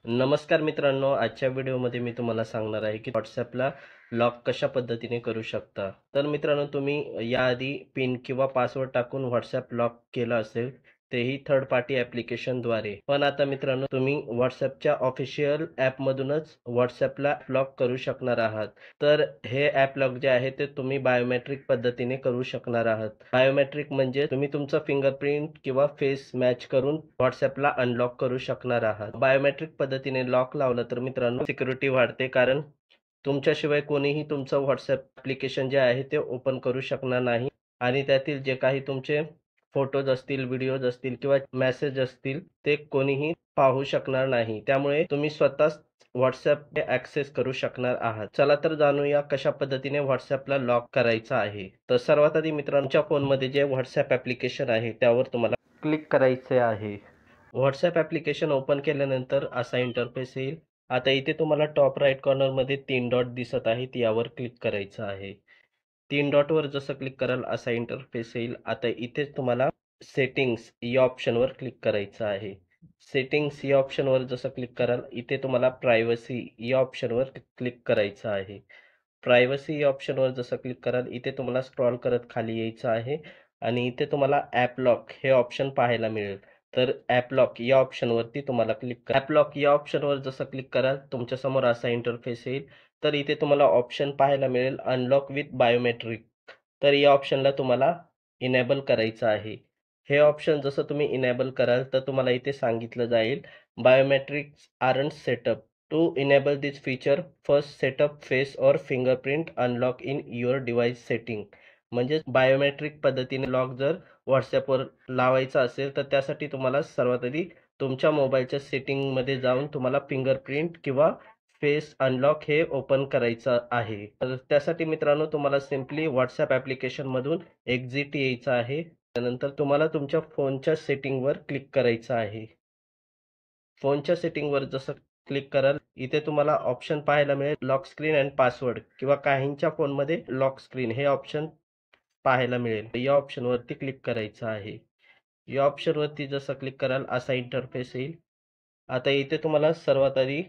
नमस्कार मित्रांनो, आजच्या व्हिडिओमध्ये मी तुम्हाला सांगणार आहे की WhatsAppला लॉक कशा पद्धतीने करू शकता. तर मित्रांनो, तुम्ही याआधी पिन किंवा पासवर्ड टाकून WhatsApp लॉक केलं असेल, तेही थर्ड पार्टी ॲप्लिकेशनद्वारे. पण आता मित्रांनो, तुम्ही WhatsAppच्या ऑफिशियल ॲपमधूनच WhatsAppला लॉक करू शकणार आहात. तर हे ॲप लॉक जे आहे ते तुम्ही बायोमेट्रिक पद्धतीने करू शकणार आहात. बायोमेट्रिक म्हणजे तुम्ही तुमचं फिंगरप्रिंट किंवा फेस मॅच करून WhatsAppला अनलॉक करू शकणार आहात. बायोमेट्रिक पद्धतीने लॉक लावलं तर मित्रांनो सिक्युरिटी वाढते, कारण तुमच्याशिवाय कोणीही तुमचं WhatsApp ॲप्लिकेशन जे आहे ते ओपन करू शकणार नाही आणि त्यातील जे काही तुमचे फोटोज असतील, व्हिडिओज असतील किंवा मेसेज असतील ते कोणीही पाहू शकणार नाही. त्यामुळे तुम्ही स्वतःच WhatsApp ॲक्सेस करू शकणार आहात. चला तर जाणूया कशा पद्धतीने WhatsAppला लॉक करायचं आहे. तर सर्वात आधी मित्रांनो, तुमच्या फोनमध्ये जे WhatsApp ॲप्लिकेशन आहे त्यावर तुम्हाला क्लिक करायचे आहे. WhatsApp ॲप्लिकेशन ओपन केल्यानंतर असा इंटरफेस येईल. आता इथे तुम्हाला टॉप राईट कॉर्नरमध्ये 3 डॉट दिसत आहेत, यावर क्लिक करायचं आहे. 3 डॉटवर जसं क्लिक कराल असा इंटरफेस येईल. आता इथे तुम्हाला सेटिंग्स या ऑप्शनवर क्लिक करायचं आहे. सेटिंग्स या ऑप्शनवर जसं क्लिक कराल, इथे तुम्हाला प्रायव्हसी या ऑप्शनवर क्लिक करायचं आहे. प्रायव्हसी या ऑप्शनवर जसं क्लिक कराल, इथे तुम्हाला स्क्रॉल करत खाली यायचं आहे आणि इथे तुम्हाला ॲप लॉक हे ऑप्शन पाहायला मिळेल. तर ॲप लॉक या ऑप्शनवरती तुम्हाला क्लिक करा. ॲप लॉक या ऑप्शनवर जसं क्लिक कराल, तुमच्यासमोर असा इंटरफेस येईल. तर इथे तुम्हाला ऑप्शन पाहायला मिळेल अनलॉक विथ बायोमेट्रिक. तर या ऑप्शनला तुम्हाला इनेबल करायचं आहे. हे ऑप्शन जसं तुम्ही इनेबल कराल, तर तुम्हाला इथे सांगितलं जाईल, biometrics aren't set up. To enable this feature, first set up face or fingerprint unlock in your device setting. म्हणजे बायोमेट्रिक पद्धतीने लॉक जर WhatsAppवर लावायचा असेल, तर त्यासाठी तुम्हाला सर्वात आधी तुमच्या मोबाईलच्या सेटिंगमध्ये जाऊन तुम्हाला फिंगरप्रिंट किंवा फेस अनलॉक हे ओपन करायचं आहे. तर त्यासाठी मित्रांनो, तुम्हाला सिम्पली WhatsApp ॲप्लिकेशनमधून एक्झिट यायचं आहे. त्यानंतर तुम्हाला तुमच्या फोनच्या सेटिंगवर क्लिक करायचं आहे. फोनच्या सेटिंगवर जसं क्लिक कराल, इथे तुम्हाला ऑप्शन पाहायला मिळेल लॉक स्क्रीन अँड पासवर्ड किंवा काहींच्या फोनमध्ये लॉक स्क्रीन हे ऑप्शन पाहायला मिळेल. या ऑप्शनवरती क्लिक करायचं आहे. या ऑप्शनवरती जसं क्लिक कराल असा इंटरफेस येईल. आता इथे तुम्हाला सर्वात आधी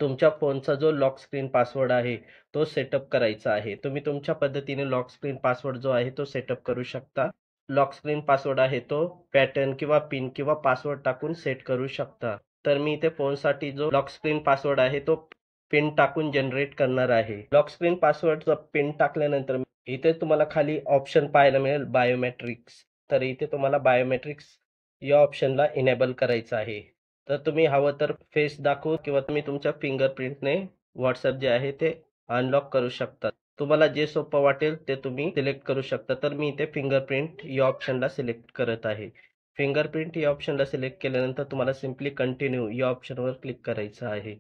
तुमच्या फोनचा जो लॉक स्क्रीन पासवर्ड आहे तो सेटअप करायचा आहे. तुम्ही तुमच्या पद्धतीने लॉक स्क्रीन पासवर्ड जो आहे तो सेटअप करू शकता. लॉक स्क्रीन पासवर्ड आहे तो पॅटर्न किंवा पिन किंवा पासवर्ड टाकून सेट करू शकता. तर मी इथे फोनसाठी जो लॉक स्क्रीन पासवर्ड आहे तो पिन टाकून जनरेट करणार आहे. लॉक स्क्रीन पासवर्डचा पिन टाकल्यानंतर इथे तुम्हाला खाली ऑप्शन पाहायला मिळेल बायोमेट्रिक्स. तर इथे तुम्हाला बायोमेट्रिक्स या ऑप्शनला इनेबल करायचं आहे. तर तुम्ही हवं तर फेस दाखवून किंवा तुम्ही तुमच्या फिंगरप्रिंटने WhatsApp जे आहे ते अनलॉक करू शकता. तुम्हाला जे सोपं वाटेल ते तुम्ही सिलेक्ट करू शकता. तर मी इथे फिंगरप्रिंट या ऑप्शनला सिलेक्ट करत आहे. फिंगरप्रिंट या ऑप्शनला सिलेक्ट केल्यानंतर तुम्हाला सिम्पली कंटिन्यू या ऑप्शनवर क्लिक करायचं आहे.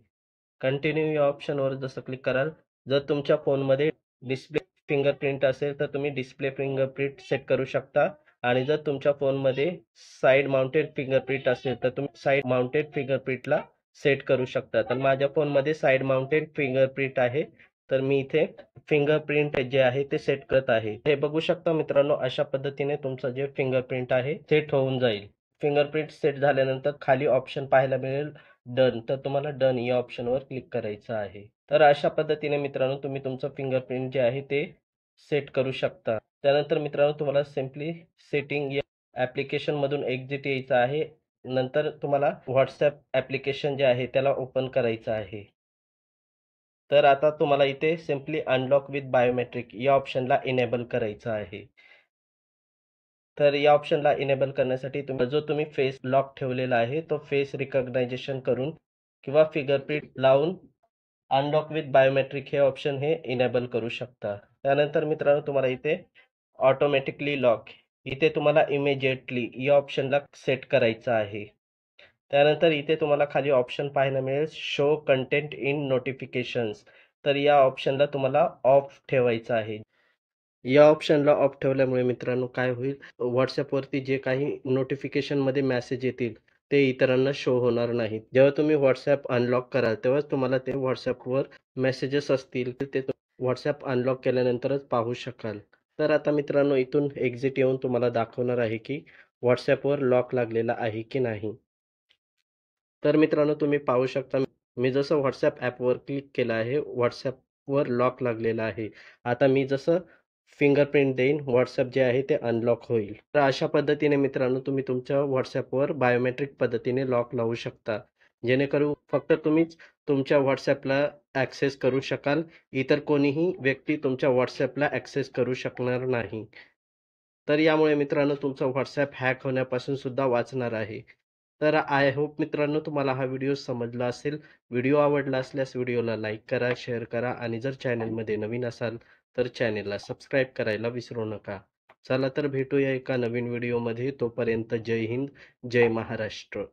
कंटिन्यू या ऑप्शनवर जसं क्लिक कराल, जर तुमच्या फोनमध्ये डिस्प्ले फिंगरप्रिंट असेल, तर तुम्ही डिस्प्ले फिंगरप्रिंट सेट करू शकता आणि जर तुमच्या फोनमध्ये साइड माउंटेड फिंगरप्रिंट असेल, तर तुम्ही साइड माउंटेड फिंगरप्रिंटला सेट करू शकता. तर माझ्या फोनमध्ये साइड माउंटेड फिंगरप्रिंट आहे, तर मी इथे फिंगरप्रिंट जे आहे ते सेट करत आहे. हे बघू शकता मित्रांनो, अशा पद्धतीने तुमचं जे फिंगरप्रिंट आहे सेट होऊन जाईल. फिंगरप्रिंट सेट झाल्यानंतर खाली ऑप्शन पाहायला मिळेल डन. तर तुम्हाला डन या ऑप्शनवर क्लिक करायचं आहे. तर अशा पद्धतीने मित्रांनो तुम्ही तुमचं फिंगरप्रिंट जे आहे ते सेट करू शकता. त्यानंतर मित्रांनो तुम्हाला सिम्पली सेटिंग या ॲप्लिकेशनमधून एक्झिट यायचं आहे. नंतर तुम्हाला WhatsApp ॲप्लिकेशन जे आहे त्याला ओपन करायचं आहे. तर आता तुम्हाला इथे सिम्पली अनलॉक विथ बायोमेट्रिक या ऑप्शनला इनेबल करायचं आहे. तर या ऑप्शनला इनेबल करण्यासाठी जो तुम्ही फेस लॉक ठेवलेला आहे तो फेस रिकॉग्नायझेशन करून किंवा फिंगरप्रिंट लावून अनलॉक विथ बायोमेट्रिक हे ऑप्शन हे इनेबल करू शकता. त्यानंतर मित्रांनो तुम्हाला इथे ऑटोमॅटिकली लॉक इथे तुम्हाला इमिजिएटली या ऑप्शनला सेट करायचं आहे. त्यानंतर इथे तुम्हाला खाली ऑप्शन पाहायला मिळेल शो कंटेंट इन नोटिफिकेशन्स. तर या ऑप्शनला तुम्हाला ऑफ ठेवायचं आहे. या ऑप्शनला ऑफ ठेवल्यामुळे मित्रांनो काय होईल, WhatsAppवरती जे काही नोटिफिकेशनमध्ये मेसेज येतील, ते इतरांना शो होणार नाहीत. जेव्हा तुम्ही WhatsApp अनलॉक कराल, तेव्हाच तुम्हाला ते WhatsAppवर मेसेजेस असतील, ते WhatsApp अनलॉक केल्यानंतरच पाहू शकाल. तर आता मित्रांनो इथून एक्झिट येऊन तुम्हाला दाखवणार आहे, की WhatsAppवर लॉक लागलेला आहे की नाही. तर मित्रांनो तुम्ही पाहू शकता मी जसं WhatsApp ॲपवर क्लिक केलं आहे, WhatsAppवर लॉक लागलेला आहे. आता मी जसं फिंगरप्रिंट देईन, WhatsApp जे आहे ते अनलॉक होईल. तर अशा पद्धतीने मित्रांनो तुम्ही तुमच्या WhatsAppवर बायोमेट्रिक पद्धतीने लॉक लावू शकता. जेणेकरून फक्त तुम्हीच तुमच्या WhatsAppला ॲक्सेस करू शकाल. इतर कोणीही व्यक्ती तुमच्या WhatsAppला ॲक्सेस करू शकणार नाही. तर यामुळे मित्रांनो तुमचं WhatsApp हॅक होण्यापासून सुद्धा वाचणार आहे. तर आय होप मित्रांनो तुम्हाला हा व्हिडिओ समजला असेल. व्हिडिओ आवडला असल्यास व्हिडिओला लाईक करा, शेअर करा आणि जर चॅनलमध्ये नवीन असाल तर चॅनलला सबस्क्राईब करायला विसरू नका. चला तर भेटूया एका नवीन व्हिडिओमध्ये. तोपर्यंत जय हिंद, जय महाराष्ट्र.